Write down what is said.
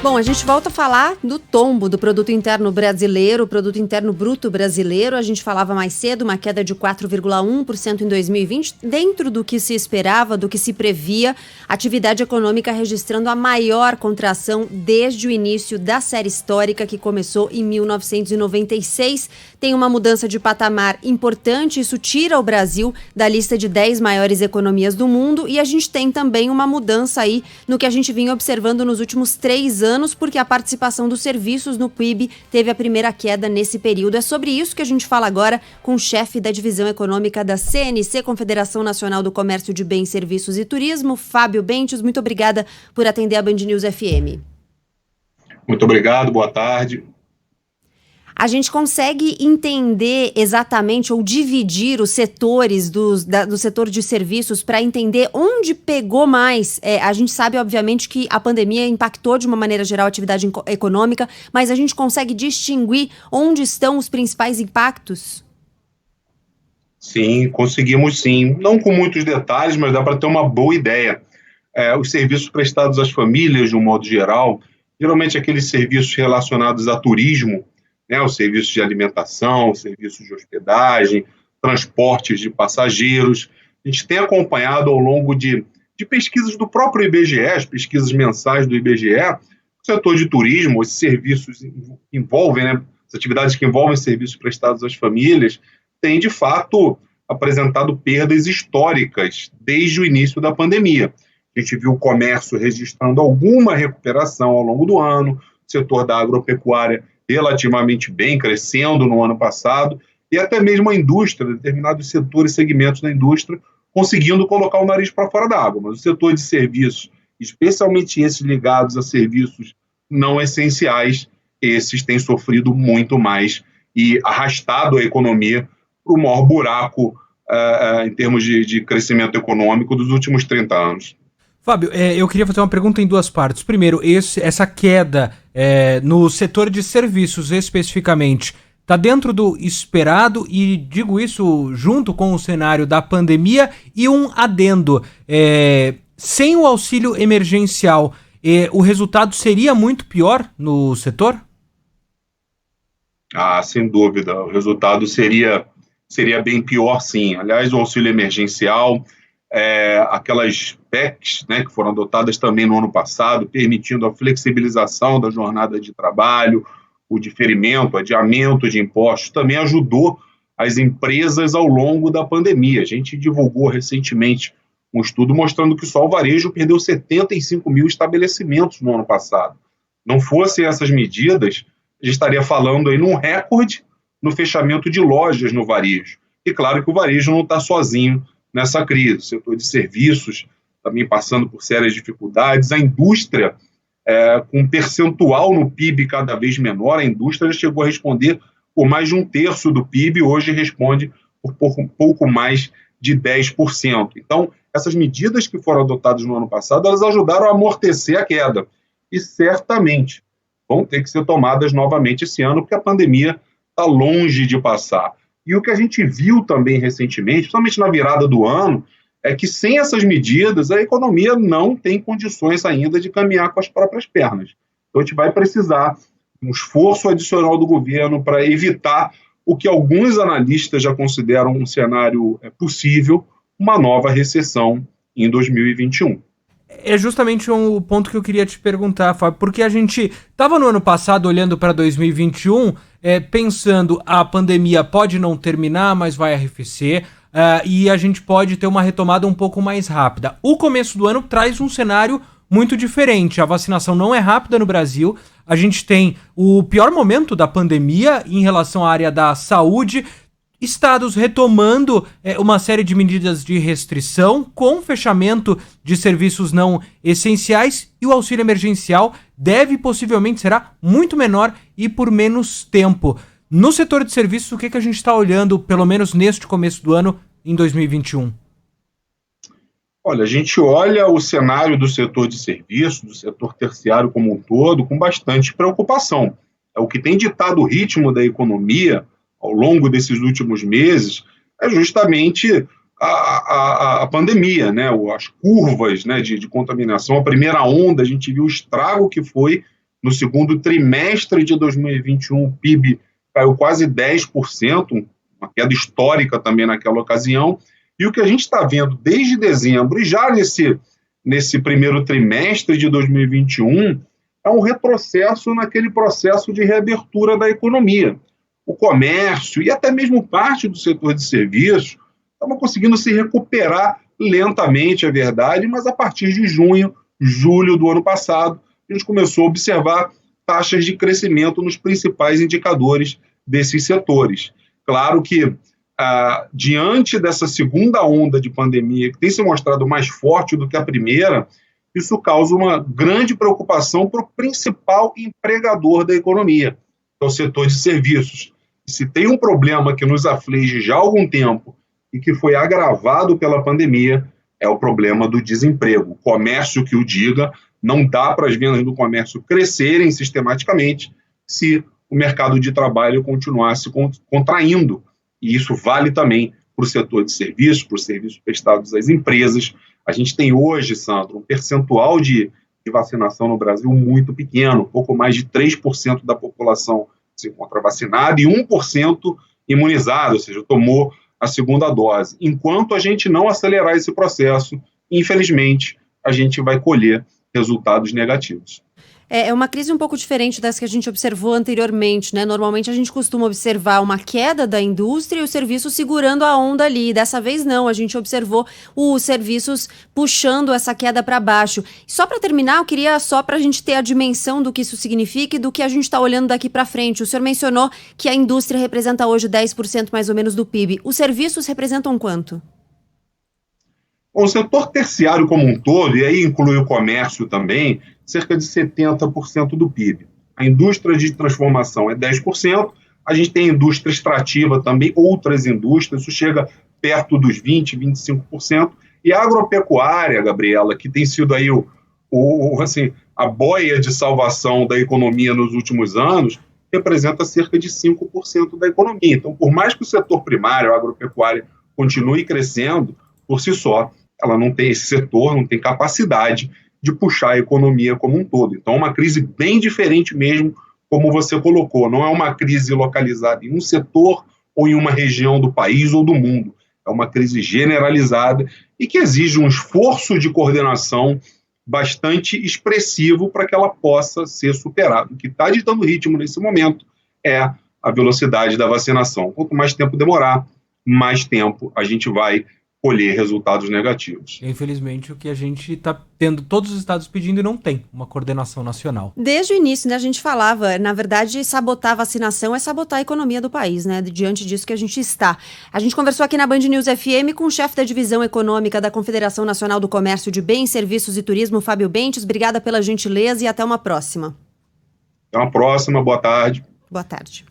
Bom, a gente volta a falar do tombo do produto interno brasileiro, produto interno bruto brasileiro. A gente falava mais cedo, uma queda de 4,1% em 2020, dentro do que se esperava, do que se previa. Atividade econômica registrando a maior contração desde o início da série histórica, que começou em 1996. Tem uma mudança de patamar importante, isso tira o Brasil da lista de 10 maiores economias do mundo. E a gente tem também uma mudança aí no que a gente vinha observando nos últimos 3 anos, porque a participação dos serviços no PIB teve a primeira queda nesse período. É sobre isso que a gente fala agora com o chefe da divisão econômica da CNC, Confederação Nacional do Comércio de Bens, Serviços e Turismo, Fábio Bentes. Muito obrigada por atender a Band News FM. Muito obrigado, boa tarde. A gente consegue entender exatamente ou dividir os setores do setor de serviços para entender onde pegou mais? A gente sabe, obviamente, que a pandemia impactou de uma maneira geral a atividade econômica, mas a gente consegue distinguir onde estão os principais impactos? Sim, conseguimos sim. Não com muitos detalhes, mas dá para ter uma boa ideia. Os serviços prestados às famílias, de um modo geral, geralmente aqueles serviços relacionados a turismo, né, os serviços de alimentação, os serviços de hospedagem, transportes de passageiros. A gente tem acompanhado ao longo de pesquisas do próprio IBGE, as pesquisas mensais do IBGE, o setor de turismo, esses serviços envolvem, né, as atividades que envolvem serviços prestados às famílias, têm, de fato, apresentado perdas históricas desde o início da pandemia. A gente viu o comércio registrando alguma recuperação ao longo do ano, o setor da agropecuária relativamente bem, crescendo no ano passado, e até mesmo a indústria, determinados setores e segmentos da indústria, conseguindo colocar o nariz para fora da água. Mas o setor de serviços, especialmente esses ligados a serviços não essenciais, esses têm sofrido muito mais e arrastado a economia para o maior buraco em termos de crescimento econômico dos últimos 30 anos. Fábio, eu queria fazer uma pergunta em duas partes. Primeiro, essa queda no setor de serviços especificamente está dentro do esperado, e digo isso junto com o cenário da pandemia, e um adendo. Sem o auxílio emergencial, o resultado seria muito pior no setor? Sem dúvida. O resultado seria bem pior, sim. Aliás, o auxílio emergencial, aquelas PECs, né, que foram adotadas também no ano passado, permitindo a flexibilização da jornada de trabalho, o diferimento, o adiamento de impostos, também ajudou as empresas ao longo da pandemia. A gente divulgou recentemente um estudo mostrando que só o varejo perdeu 75 mil estabelecimentos no ano passado. Não fossem essas medidas, a gente estaria falando aí num recorde no fechamento de lojas no varejo. E claro que o varejo não está sozinho nessa crise. O setor de serviços também passando por sérias dificuldades. A indústria, com um percentual no PIB cada vez menor, a indústria já chegou a responder por mais de 1/3 do PIB, hoje responde por pouco mais de 10%. Então, essas medidas que foram adotadas no ano passado, elas ajudaram a amortecer a queda. E certamente vão ter que ser tomadas novamente esse ano, porque a pandemia está longe de passar. E o que a gente viu também recentemente, principalmente na virada do ano, é que sem essas medidas a economia não tem condições ainda de caminhar com as próprias pernas. Então a gente vai precisar de um esforço adicional do governo para evitar o que alguns analistas já consideram um cenário possível, uma nova recessão em 2021. É justamente o ponto que eu queria te perguntar, Fábio, porque a gente estava no ano passado olhando para 2021, pensando a pandemia pode não terminar, mas vai arrefecer, e a gente pode ter uma retomada um pouco mais rápida. O começo do ano traz um cenário muito diferente. A vacinação não é rápida no Brasil, a gente tem o pior momento da pandemia em relação à área da saúde, estados retomando uma série de medidas de restrição, com fechamento de serviços não essenciais, e o auxílio emergencial possivelmente será muito menor e por menos tempo. No setor de serviços, o que a gente está olhando, pelo menos neste começo do ano, em 2021? Olha, a gente olha o cenário do setor de serviços, do setor terciário como um todo, com bastante preocupação. O que tem ditado o ritmo da economia ao longo desses últimos meses é justamente a pandemia, né? As curvas, né, de contaminação. A primeira onda, a gente viu o estrago que foi No segundo trimestre de 2021, o PIB caiu quase 10%, uma queda histórica também naquela ocasião. E o que a gente está vendo desde dezembro e já nesse primeiro trimestre de 2021 é um retrocesso naquele processo de reabertura da economia. O comércio e até mesmo parte do setor de serviços estavam conseguindo se recuperar lentamente, é verdade, mas a partir de junho, julho do ano passado, a gente começou a observar taxas de crescimento nos principais indicadores desses setores. Claro que, diante dessa segunda onda de pandemia, que tem se mostrado mais forte do que a primeira, isso causa uma grande preocupação para o principal empregador da economia, que é o setor de serviços. Se tem um problema que nos aflige já há algum tempo e que foi agravado pela pandemia, é o problema do desemprego. O comércio que o diga, não dá para as vendas do comércio crescerem sistematicamente se o mercado de trabalho continuar se contraindo. E isso vale também para o setor de serviços, para os serviços prestados às empresas. A gente tem hoje, Sandro, um percentual de vacinação no Brasil muito pequeno, pouco mais de 3% da população se encontra vacinada e 1% imunizado, ou seja, tomou a segunda dose. Enquanto a gente não acelerar esse processo, infelizmente, a gente vai colher resultados negativos. É uma crise um pouco diferente das que a gente observou anteriormente, né? Normalmente a gente costuma observar uma queda da indústria e os serviços segurando a onda ali. Dessa vez não, a gente observou os serviços puxando essa queda para baixo. Só para terminar, eu queria só para a gente ter a dimensão do que isso significa e do que a gente está olhando daqui para frente. O senhor mencionou que a indústria representa hoje 10% mais ou menos do PIB. Os serviços representam quanto? O setor terciário como um todo, e aí inclui o comércio também, cerca de 70% do PIB. A indústria de transformação é 10%, a gente tem indústria extrativa também, outras indústrias, isso chega perto dos 20%, 25%, e a agropecuária, Gabriela, que tem sido aí a boia de salvação da economia nos últimos anos, representa cerca de 5% da economia. Então, por mais que o setor primário, a agropecuária, continue crescendo, por si só, ela não tem, esse setor não tem capacidade de puxar a economia como um todo. Então, é uma crise bem diferente mesmo, como você colocou. Não é uma crise localizada em um setor ou em uma região do país ou do mundo. É uma crise generalizada e que exige um esforço de coordenação bastante expressivo para que ela possa ser superada. O que está ditando ritmo nesse momento é a velocidade da vacinação. Quanto mais tempo demorar, mais tempo a gente vai colher resultados negativos. Infelizmente, o que a gente está tendo, todos os estados pedindo e não tem uma coordenação nacional. Desde o início, né, a gente falava, na verdade, sabotar a vacinação é sabotar a economia do país, né, diante disso que a gente está. A gente conversou aqui na Band News FM com o chefe da Divisão Econômica da Confederação Nacional do Comércio de Bens, Serviços e Turismo, Fábio Bentes. Obrigada pela gentileza e até uma próxima. Até uma próxima, boa tarde. Boa tarde.